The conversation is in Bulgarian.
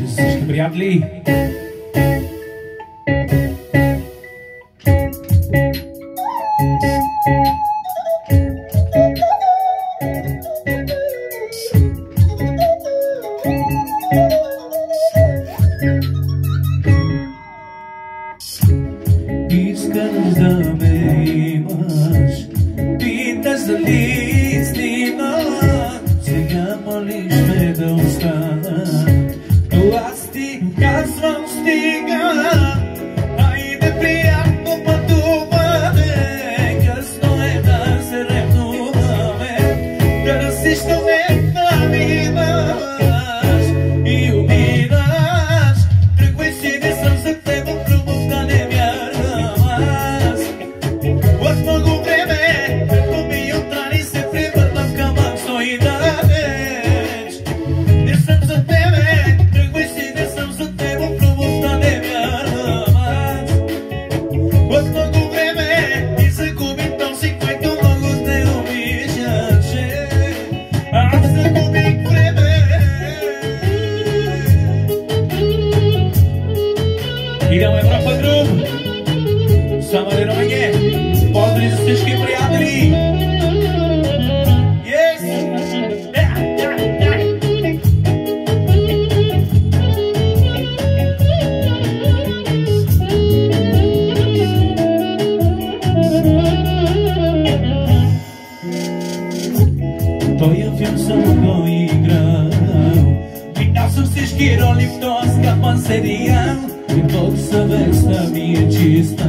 Всички приятели! Искаш да ме имаш, питаш дали снимаш, сега молиш ме да остана, но аз ти казвам стига. Хайде приятно пътуване, късно е да се ревнуваме, търсиш момента ми имаш и умираш. Тръгвай си, не съм за теб, в любовта не вярвам аз. От много време, като ми отдрани се превърна в камък, стои далеч. Не съм за тебе, тръгвай си, не съм за теб, в любовта не вярвам аз. От много време и загубих този, който много те обичаше. Аз загубих време. Идаме в Рафа Груп. Само да ровење. Поздрави за всички приятели. Yes! Тоя филм съм го играл, играл съм всички роли в този скъпан сериал и Бог съвестта ми е чиста.